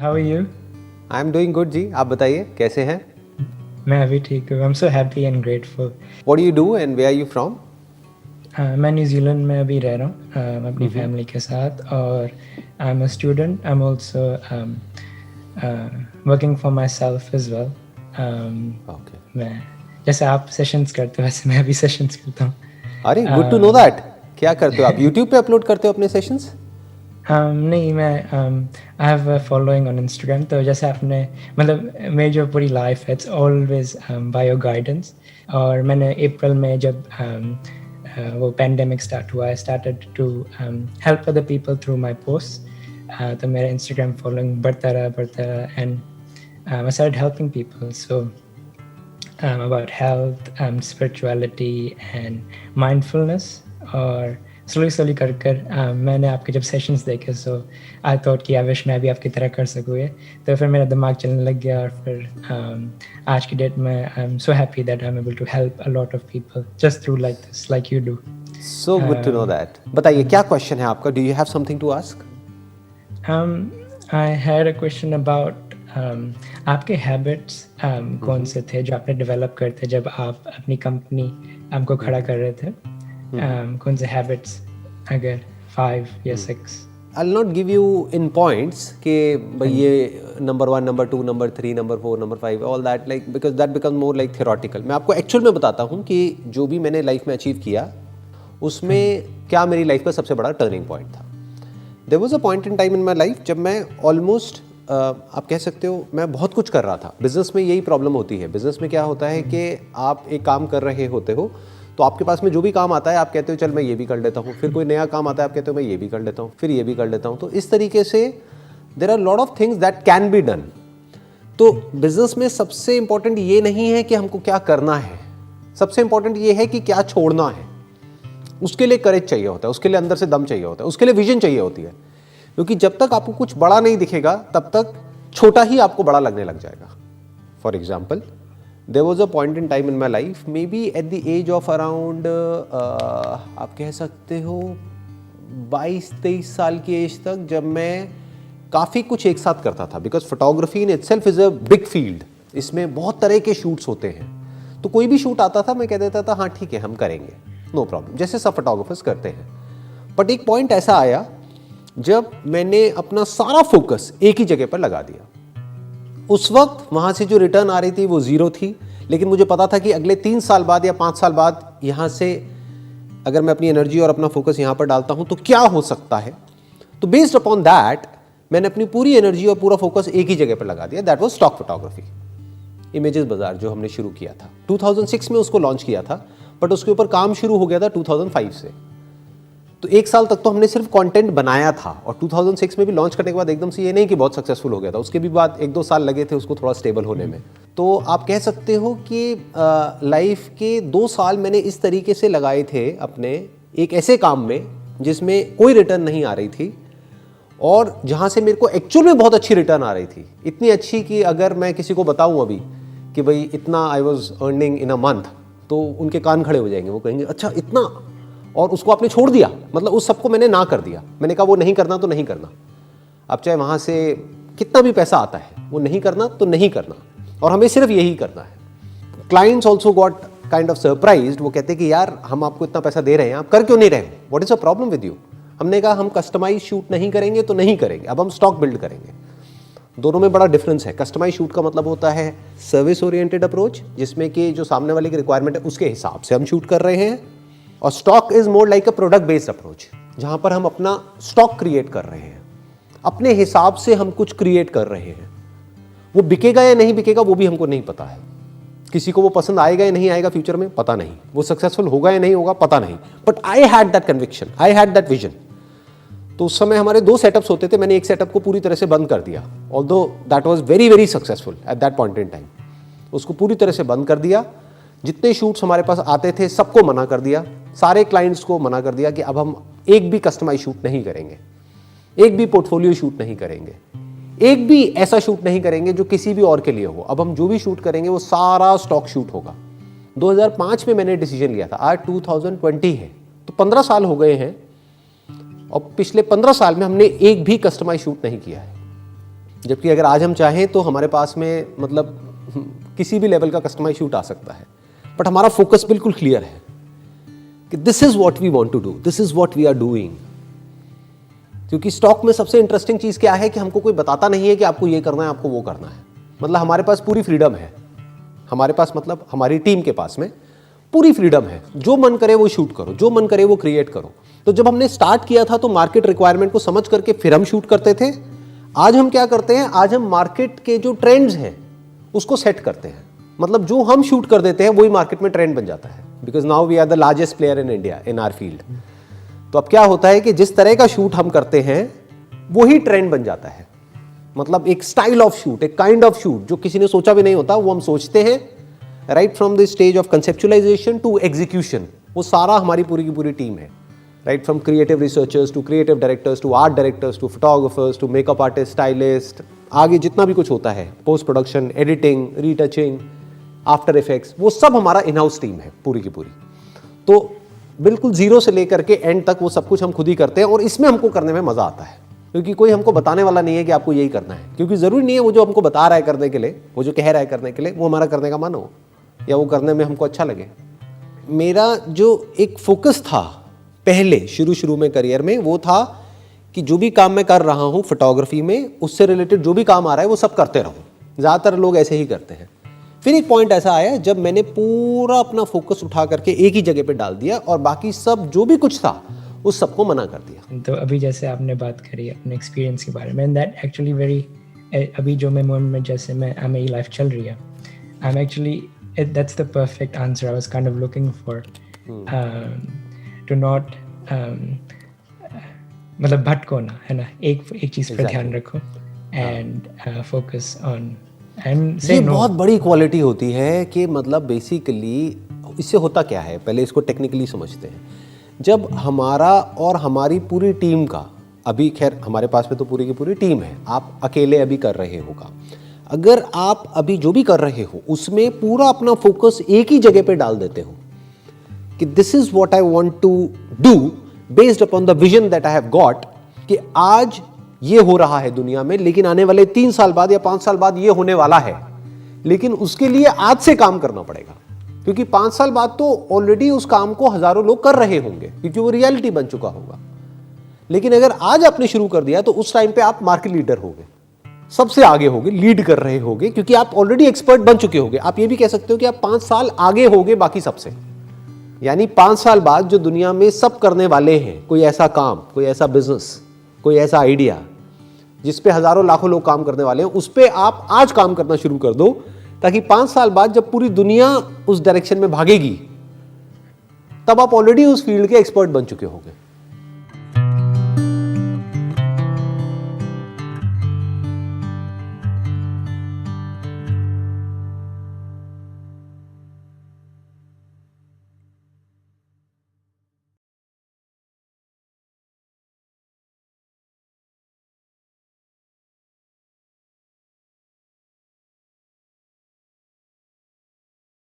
How are you? I am doing good जी. आप बताइए कैसे हैं? मैं अभी ठीक हूँ. I'm so happy and grateful. What do you do and where are you from? मैं न्यूजीलैंड में अभी रह रहा हूँ अपनी फैमिली के साथ और I'm a student. I'm also working for myself as well. Okay. मैं जैसे आप सेशंस करते हो वैसे मैं भी सेशंस करता हूँ. अरे गुड टू नो दैट. क्या करते हो आप? यूट्यूब पे अपलोड करते हो अपने सेशंस? नहीं मैं I have a following on Instagram. तो जैसे आपने मतलब मेरी जो पूरी लाइफ है it's always by your guidance. और मैंने अप्रैल में जब वो पेंडेमिक स्टार्ट हुआ I started to help other people through my post. तो मेरा इंस्टाग्राम फॉलोइंग बढ़ता रहा and I started helping people. So about health, spirituality and mindfulness. और स्लोली कर मैंने आपके जब सेशंस देखे सो आई थॉट कि आई विश मैं भी आपकी तरह कर सकूँ ये. तो फिर मेरा दिमाग चलने लग गया और फिर आज की डेट में I am so happy that I am able to help a lot of people just through like this like you do. So good to know that. बताइए क्या क्वेश्चन है आपका? Do you have something to ask? I had a question about आपके habits कौन से थे जो आपने डेवलप करे थे जब आप अपनी कंपनी आपको खड़ा कर रहे थे. कौन से हैबिट्स अगर 5 या 6? I will not give you in points कि भाई ये number 1, number 2, number 3, number 4, number 5 all that like because that become more like theoretical. मैं आपको एक्चुअल में बताता हूँ कि जो भी मैंने लाइफ में अचीव किया उसमें क्या मेरी लाइफ का सबसे बड़ा टर्निंग पॉइंट था. There was a point in time in my life जब मैं ऑलमोस्ट आप कह सकते हो मैं बहुत कुछ कर रहा था. बिजनेस में यही प्रॉब्लम होती है. बिजनेस में क्या होता है कि आप एक काम कर रहे होते हो तो आपके पास में जो भी काम आता है आप कहते हो चल मैं ये भी कर लेता हूँ. फिर कोई नया काम आता है आप कहते हो मैं ये भी कर लेता हूँ, फिर ये भी कर लेता हूँ. तो इस तरीके से there are lot of things that can be done. तो बिजनेस में सबसे इंपॉर्टेंट ये नहीं है कि हमको क्या करना है, सबसे इंपॉर्टेंट ये है कि क्या छोड़ना है. उसके लिए करेज चाहिए होता है, उसके लिए अंदर से दम चाहिए होता है, उसके लिए विजन चाहिए होती है. क्योंकि जब तक आपको कुछ बड़ा नहीं दिखेगा तब तक छोटा ही आपको बड़ा लगने लग जाएगा. For example there was a point in time in my life maybe at the age of around आप कह सकते हो 22-23 साल की एज तक जब मैं काफ़ी कुछ एक साथ करता था. Because photography in itself is a big field. इसमें बहुत तरह के शूट्स होते हैं. तो कोई भी शूट आता था मैं कह देता था हाँ ठीक है हम करेंगे, नो प्रॉब्लम, जैसे सब फोटोग्राफर्स करते हैं. बट एक पॉइंट ऐसा आया जब मैंने अपना सारा फोकस एक ही जगह पर लगा दिया. उस वक्त वहाँ से जो रिटर्न आ रही थी वो 0 थी. लेकिन मुझे पता था कि अगले 3 साल बाद या 5 साल बाद यहाँ से अगर मैं अपनी एनर्जी और अपना फोकस यहाँ पर डालता हूँ तो क्या हो सकता है. तो बेस्ड अपॉन दैट मैंने अपनी पूरी एनर्जी और पूरा फोकस एक ही जगह पर लगा दिया. That was stock photography. Images बाजार जो हमने शुरू किया था 2006 में उसको लॉन्च किया था. बट उसके ऊपर काम शुरू हो गया था 2005 से. तो 1 साल तक तो हमने सिर्फ कंटेंट बनाया था. और 2006 में भी लॉन्च करने के बाद एकदम से ये नहीं कि बहुत सक्सेसफुल हो गया था. उसके भी बाद 1-2 साल लगे थे उसको थोड़ा स्टेबल होने में. तो आप कह सकते हो कि लाइफ के 2 साल मैंने इस तरीके से लगाए थे अपने एक ऐसे काम में जिसमें कोई रिटर्न नहीं आ रही थी और जहाँ से मेरे को एक्चुअल में बहुत अच्छी रिटर्न आ रही थी. इतनी अच्छी कि अगर मैं किसी को बताऊँ अभी कि भाई इतना I was earning in a month तो उनके कान खड़े हो जाएंगे. वो कहेंगे अच्छा इतना. और उसको आपने छोड़ दिया, मतलब उस सबको मैंने ना कर दिया. मैंने कहा वो नहीं करना तो नहीं करना. अब चाहे वहाँ से कितना भी पैसा आता है वो नहीं करना तो नहीं करना. और हमें सिर्फ यही करना है. Clients also got kind of surprised. वो कहते हैं कि यार हम आपको इतना पैसा दे रहे हैं आप कर क्यों नहीं रहे हो, what is a problem with you. हमने कहा हम कस्टमाइज शूट नहीं करेंगे तो नहीं करेंगे, अब हम स्टॉक बिल्ड करेंगे. दोनों में बड़ा डिफरेंस है. कस्टमाइज शूट का मतलब होता है सर्विस ओरिएंटेड अप्रोच जिसमें कि जो सामने वाले की रिक्वायरमेंट है उसके हिसाब से हम शूट कर रहे हैं. और stock is more like a product based approach जहां पर हम अपना स्टॉक क्रिएट कर रहे हैं, अपने हिसाब से हम कुछ क्रिएट कर रहे हैं. वो बिकेगा या नहीं बिकेगा वो भी हमको नहीं पता है. किसी को वो पसंद आएगा या नहीं आएगा फ्यूचर में पता नहीं. वो सक्सेसफुल होगा या नहीं होगा पता नहीं. But I had that conviction, I had that vision. तो उस समय हमारे 2 सेटअप्स होते थे. मैंने एक सेटअप को पूरी तरह से बंद कर दिया. Although that was very very successful at that point in time. उसको पूरी तरह से बंद कर दिया. जितने शूट्स हमारे पास आते थे सबको मना कर दिया. सारे क्लाइंट्स को मना कर दिया कि अब हम एक भी कस्टमाइज शूट नहीं करेंगे, एक भी पोर्टफोलियो शूट नहीं करेंगे, एक भी ऐसा शूट नहीं करेंगे जो किसी भी और के लिए हो. अब हम जो भी शूट करेंगे वो सारा स्टॉक शूट होगा. 2005 में मैंने डिसीजन लिया था. आज 2020 है तो 15 साल हो गए हैं और पिछले 15 साल में हमने एक भी कस्टमाइज शूट नहीं किया है. जबकि अगर आज हम चाहें तो हमारे पास में मतलब किसी भी लेवल का कस्टमाइज शूट आ सकता है, बट हमारा फोकस बिल्कुल क्लियर है कि this is what we want to do, this is what we are doing. क्योंकि स्टॉक में सबसे इंटरेस्टिंग चीज क्या है कि हमको कोई बताता नहीं है कि आपको ये करना है, आपको वो करना है। मतलब हमारे पास पूरी फ्रीडम है, हमारे पास मतलब हमारी टीम के पास में पूरी फ्रीडम है, जो मन करे वो शूट करो, जो मन करे वो क्रिएट करो। तो जब हमने स्टार्ट किया था तो मार्केट रिक्वायरमेंट को समझ करके फिर हम शूट करते थे। आज हम क्या करते हैं, आज हम मार्केट के जो ट्रेंड्स हैं उसको सेट करते हैं। मतलब जो हम शूट कर देते हैं वही मार्केट में ट्रेंड बन जाता है, because now we are the largest player in India in our field. तो अब क्या होता है कि जिस तरह का शूट हम करते हैं वही ट्रेंड बन जाता है। मतलब एक स्टाइल ऑफ शूट, एक काइंड ऑफ शूट जो किसी ने सोचा भी नहीं होता, वो हम सोचते हैं right from the stage of conceptualisation to execution. वो सारा हमारी पूरी की पूरी टीम है, right from creative researchers to creative directors to art directors to photographers to makeup artist, stylist, आगे जितना भी कुछ होता है, post production, editing, retouching, after effects, वो सब हमारा इन हाउस टीम है पूरी की पूरी। तो बिल्कुल जीरो से लेकर के एंड तक वो सब कुछ हम खुद ही करते हैं, और इसमें हमको करने में मजा आता है क्योंकि कोई हमको बताने वाला नहीं है कि आपको यही करना है। क्योंकि जरूरी नहीं है वो जो हमको बता रहा है करने के लिए, वो जो कह रहा है करने के लिए, वो हमारा करने का मन हो या वो करने में हमको अच्छा लगे। मेरा जो एक फोकस था पहले शुरू में करियर में, वो था कि जो भी काम मैं कर रहा हूँ फोटोग्राफी में, उससे रिलेटेड जो भी काम आ रहा है वो सब करते रहूँ। ज़्यादातर लोग ऐसे ही करते हैं। फिर एक पॉइंट ऐसा आया जब मैंने पूरा अपना फोकस उठा करके एक ही जगह पे डाल दिया और बाकी सब जो भी कुछ था उस सबको मना कर दिया। तो अभी जैसे आपने बात करी अपने एक्सपीरियंस के बारे में, दैट एक्चुअली वेरी, अभी जो मैं मोमेंट में जैसे मेरी लाइफ चल रही है, I am actually, that's the perfect answer I was kind of looking for, to not मतलब भटको ना, है ना, एक चीज़ पर ध्यान रखो एंड फोकस ऑन एंड से। ये बहुत बड़ी क्वालिटी होती है कि मतलब बेसिकली इससे होता क्या है, पहले इसको टेक्निकली समझते हैं। जब हमारा और हमारी पूरी टीम का, अभी खैर हमारे पास में तो पूरी की पूरी टीम है, आप अकेले अभी कर रहे होगा, अगर आप अभी जो भी कर रहे हो उसमें पूरा अपना फोकस एक ही जगह पे डाल देते हो कि this is what I want to do based upon the vision that I have got, कि आज ये हो रहा है दुनिया में, लेकिन आने वाले 3 साल बाद या 5 साल बाद ये होने वाला है, लेकिन उसके लिए आज से काम करना पड़ेगा। क्योंकि 5 साल बाद तो ऑलरेडी उस काम को हजारों लोग कर रहे होंगे क्योंकि वो रियलिटी बन चुका होगा। लेकिन अगर आज आपने शुरू कर दिया तो उस टाइम पे आप मार्केट लीडर होगे, सबसे आगे होगे, लीड कर रहे होगे, क्योंकि आप ऑलरेडी एक्सपर्ट बन चुके होगे। आप ये भी कह सकते हो कि आप 5 साल आगे होगे बाकी सबसे। यानी 5 साल बाद जो दुनिया में सब करने वाले हैं, कोई ऐसा काम, कोई ऐसा बिजनेस, कोई ऐसा आइडिया जिस पे हजारों लाखों लोग काम करने वाले हैं, उस पे आप आज काम करना शुरू कर दो, ताकि 5 साल बाद जब पूरी दुनिया उस डायरेक्शन में भागेगी तब आप ऑलरेडी उस फील्ड के एक्सपर्ट बन चुके होंगे।